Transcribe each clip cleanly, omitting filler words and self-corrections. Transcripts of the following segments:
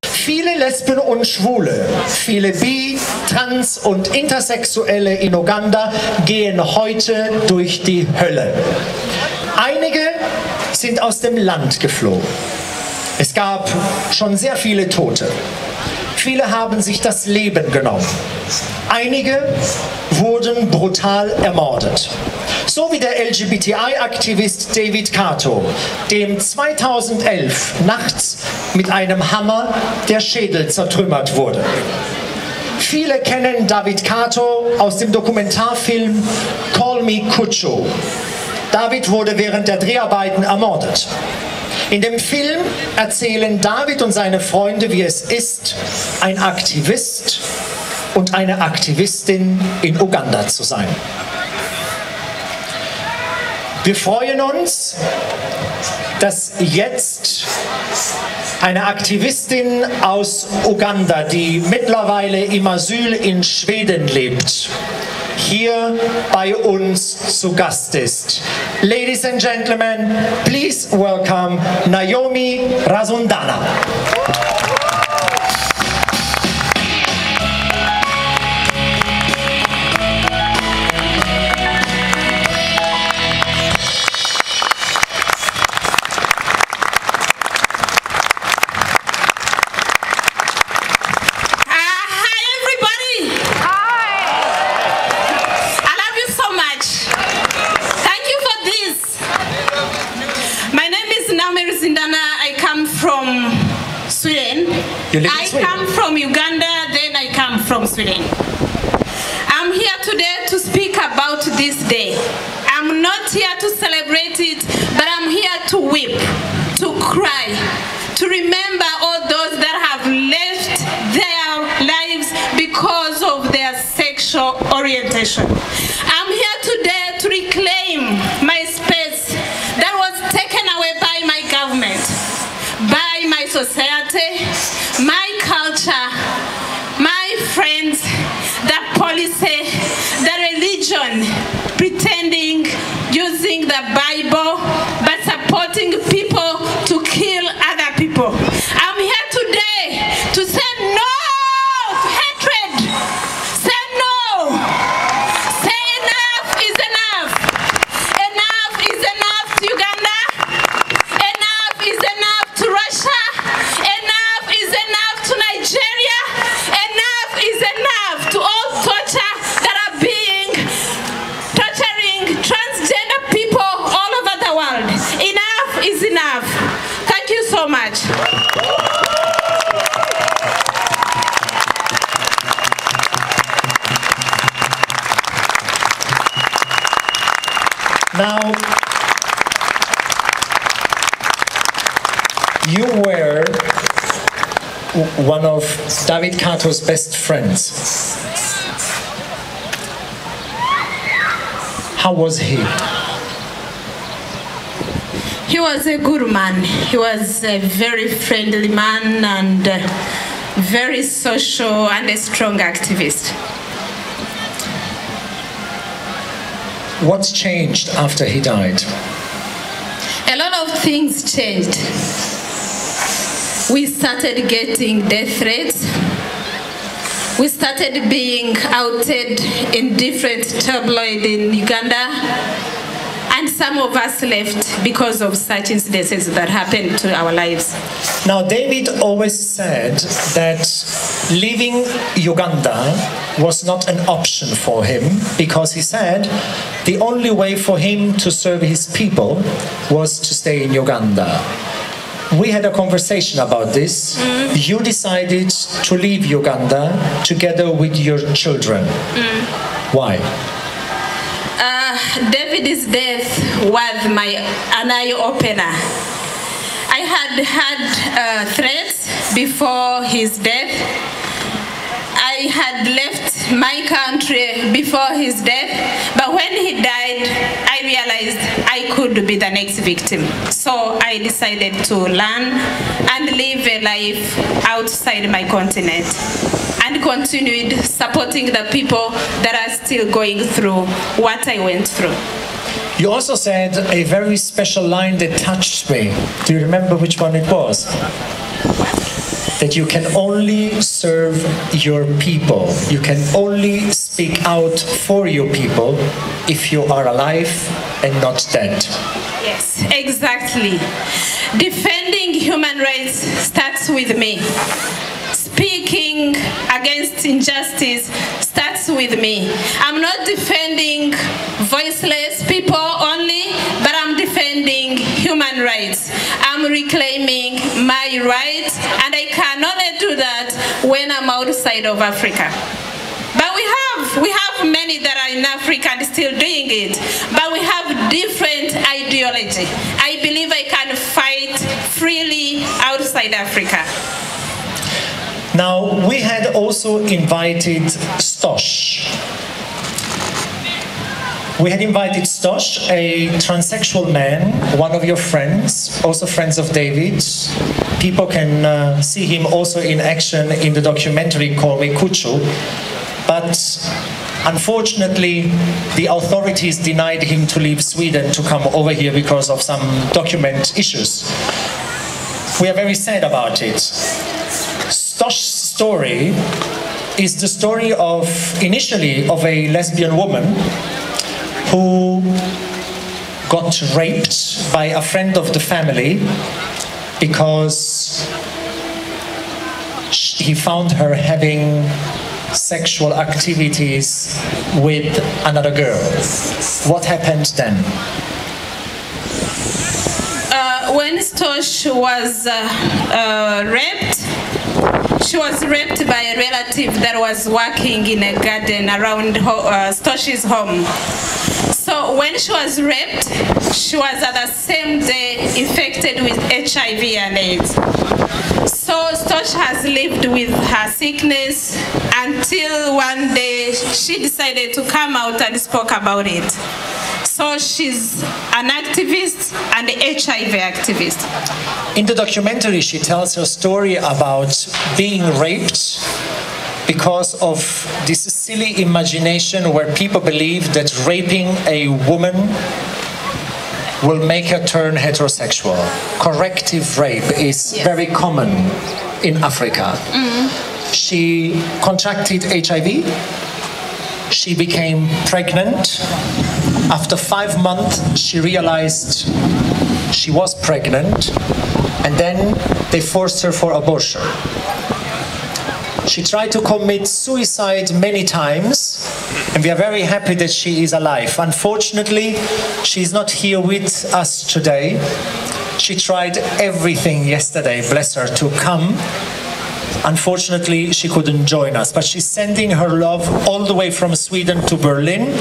Viele Lesben und Schwule, viele Bi-, Trans- und Intersexuelle in Uganda gehen heute durch die Hölle. Einige sind aus dem Land geflohen. Es gab schon sehr viele Tote. Viele haben sich das Leben genommen. Einige wurden brutal ermordet. So wie der LGBTI-Aktivist David Kato, dem 2011 nachts mit einem Hammer der Schädel zertrümmert wurde. Viele kennen David Kato aus dem Dokumentarfilm Call Me Kucho. David wurde während der Dreharbeiten ermordet. In dem Film erzählen David und seine Freunde, wie es ist, ein Aktivist und eine Aktivistin in Uganda zu sein. Wir freuen uns, dass jetzt eine Aktivistin aus Uganda, die mittlerweile im Asyl in Schweden lebt, hier bei uns zu Gast ist. Ladies and gentlemen, please welcome Naome Ruzindana. I come from Uganda, then I come from Sweden. I'm here today to speak about this day. I'm not here to celebrate it, but I'm here to weep, to cry, to remember all those that have left their lives because of their sexual orientation. I'm here today to reclaim my space that was taken away by my government, by my society, my culture, my friends, the policy, the religion, pretending, using the Bible, but supporting people to kill other people. I'm here today to say no to hatred. Say no. Say enough is enough. Enough is enough to Uganda. Enough is enough to Russia. Enough is enough to Nigeria. Enough is enough to all torture that are being torturing transgender people all over the world. Enough is enough. Thank you so much. Now, you were one of David Kato's best friends. How was he? He was a good man. He was a very friendly man and very social and a strong activist. What's changed after he died? A lot of things changed. We started getting death threats. We started being outed in different tabloids in Uganda. And some of us left because of such incidences that happened to our lives. Now, David always said that leaving Uganda was not an option for him, because he said the only way for him to serve his people was to stay in Uganda. We had a conversation about this. You decided to leave Uganda together with your children. Why? David's death was an eye-opener. I had threats before his death. I had left my country before his death, but when he died, I realized I could be the next victim. So I decided to learn and live a life outside my continent, and continued supporting the people that are still going through what I went through. You also said a very special line that touched me. Do you remember which one it was? that you can only serve your people. You can only speak out for your people if you are alive and not dead. Yes, exactly. Defending human rights starts with me. Speaking against injustice starts with me. I'm not defending voiceless people only, but I'm defending human rights. I'm reclaiming my rights, and I can only do that when I'm outside of Africa. But we have many that are in Africa and still doing it, but we have different ideology. I believe I can fight freely outside Africa. Now, we had also invited Stosh. We had invited Stosh, a transsexual man, one of your friends, also friends of David. People can see him also in action in the documentary Call Me Kuchu. But unfortunately, the authorities denied him to leave Sweden to come over here because of some document issues. We are very sad about it. Stosh's story is the story of, initially, of a lesbian woman who got raped by a friend of the family because he found her having sexual activities with another girl. What happened then? When Stosh was raped, she was raped by a relative that was working in a garden around Stosh's home. So when she was raped, she was at the same day infected with HIV and AIDS. So Stosh has lived with her sickness until one day she decided to come out and spoke about it. So she's an activist and an HIV activist. In the documentary, she tells her story about being raped because of this silly imagination where people believe that raping a woman will make her turn heterosexual. Corrective rape is very common in Africa. She contracted HIV. She became pregnant. After 5 months, she realized she was pregnant, and then they forced her for abortion. She tried to commit suicide many times, and we are very happy that she is alive. Unfortunately, she is not here with us today. She tried everything yesterday, bless her, to come. Unfortunately, she couldn't join us, but she's sending her love all the way from Sweden to Berlin,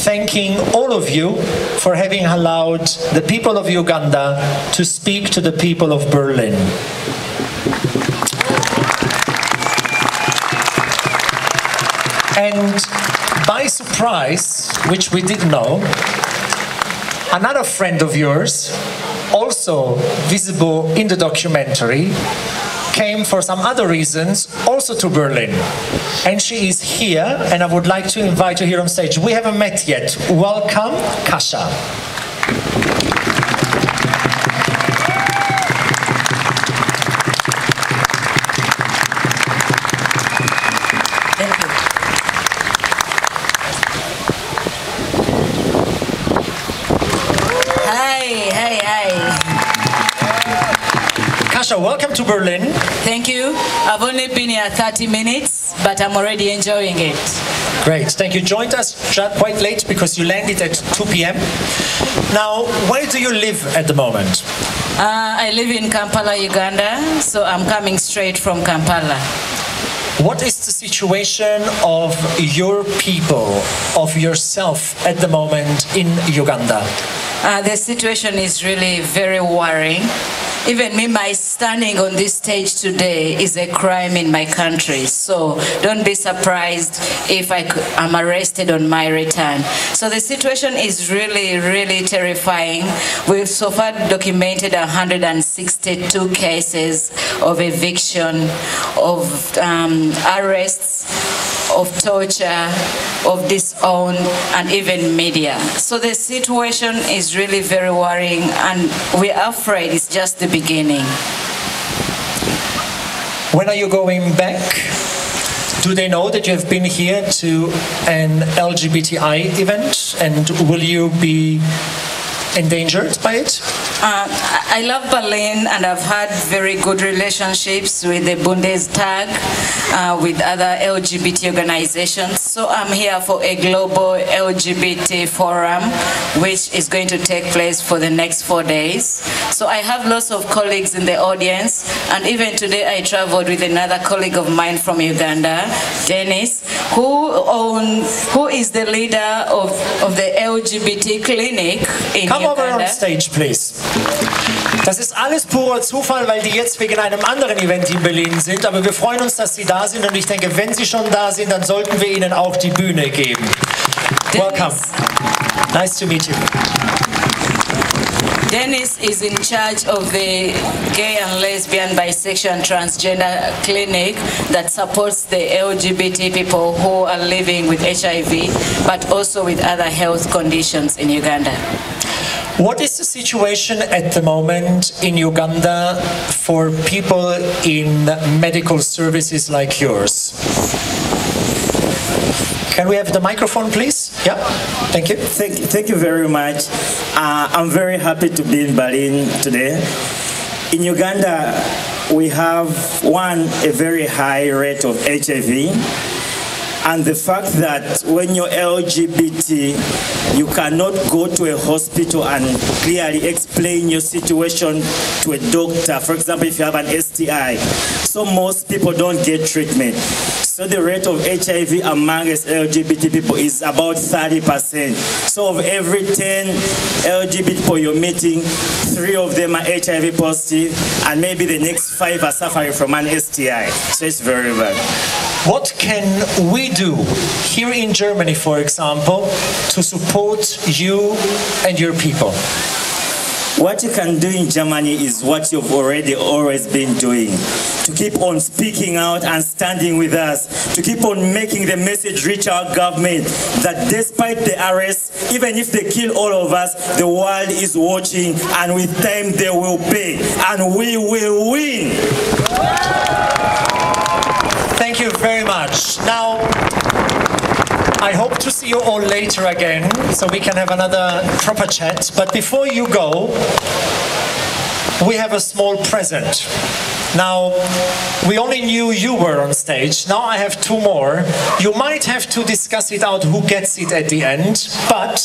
thanking all of you for having allowed the people of Uganda to speak to the people of Berlin. And by surprise, which we didn't know, another friend of yours, also visible in the documentary, came for some other reasons also to Berlin. And she is here, and I would like to invite her here on stage. We haven't met yet. Welcome, Kasha. Thank you. Hi. Kasha, welcome to Berlin. Thank you. I've only been here 30 minutes, but I'm already enjoying it. Great, thank you. Joined us quite late because you landed at 2 p.m. Now, where do you live at the moment? I live in Kampala, Uganda, so I'm coming straight from Kampala. What is the situation of your people, of yourself at the moment in Uganda? The situation is really very worrying. Even me, my standing on this stage today is a crime in my country. So don't be surprised if I'm arrested on my return. So the situation is really, really terrifying. We've so far documented 162 cases of eviction, of arrests, of torture, of disown, and even media. So the situation is really very worrying, and we're afraid it's just the beginning. When are you going back? Do they know that you have been here to an LGBTI event, and will you be endangered by it? I love Berlin, and I've had very good relationships with the Bundestag, with other LGBT organizations. So I'm here for a global LGBT forum, which is going to take place for the next 4 days. So I have lots of colleagues in the audience, and even today I traveled with another colleague of mine from Uganda, Dennis, who is the leader of the LGBT clinic in Uganda. Come over on stage, please. Das ist alles purer Zufall, weil die jetzt wegen einem anderen Event in Berlin sind, aber wir freuen uns, dass Sie da sind, und ich denke, wenn Sie schon da sind, dann sollten wir Ihnen auch die Bühne geben. Welcome. Nice to meet you. Dennis is in charge of the gay and lesbian, bisexual and transgender clinic that supports the LGBT people who are living with HIV, but also with other health conditions in Uganda. What is the situation at the moment in Uganda for people in medical services like yours? Can we have the microphone, please? Yeah, thank you. Thank you very much. I'm very happy to be in Berlin today. In Uganda, we have, a very high rate of HIV. And the fact that when you're LGBT, you cannot go to a hospital and clearly explain your situation to a doctor. For example, if you have an STI. So most people don't get treatment. So the rate of HIV amongst LGBT people is about 30%. So of every 10 LGBT people you're meeting, 3 of them are HIV positive, and maybe the next 5 are suffering from an STI. So it's very bad. What can we do here in Germany, for example, to support you and your people? What you can do in Germany is what you've already always been doing. To keep on speaking out and standing with us. To keep on making the message reach our government that despite the arrest, even if they kill all of us, the world is watching, and with time they will pay. And we will win. Thank you very much. Now, I hope to see you all later again, so we can have another proper chat. But before you go, we have a small present. Now, we only knew you were on stage. Now I have 2 more. You might have to discuss it out who gets it at the end, but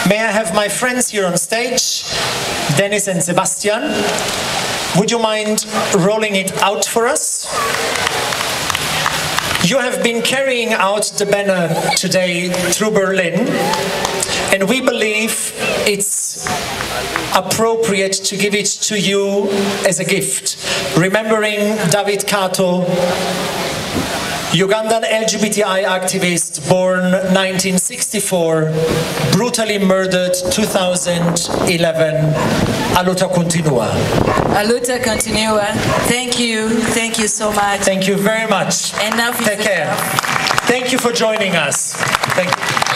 may I have my friends here on stage, Dennis and Sebastian. Would you mind rolling it out for us? You have been carrying out the banner today through Berlin, and we believe it's appropriate to give it to you as a gift, remembering David Kato, Ugandan LGBTI activist, born 1964, brutally murdered 2011. A luta continua. A luta continua. Thank you so much. Thank you very much. Enough. Take care. Thank you for joining us. Thank you.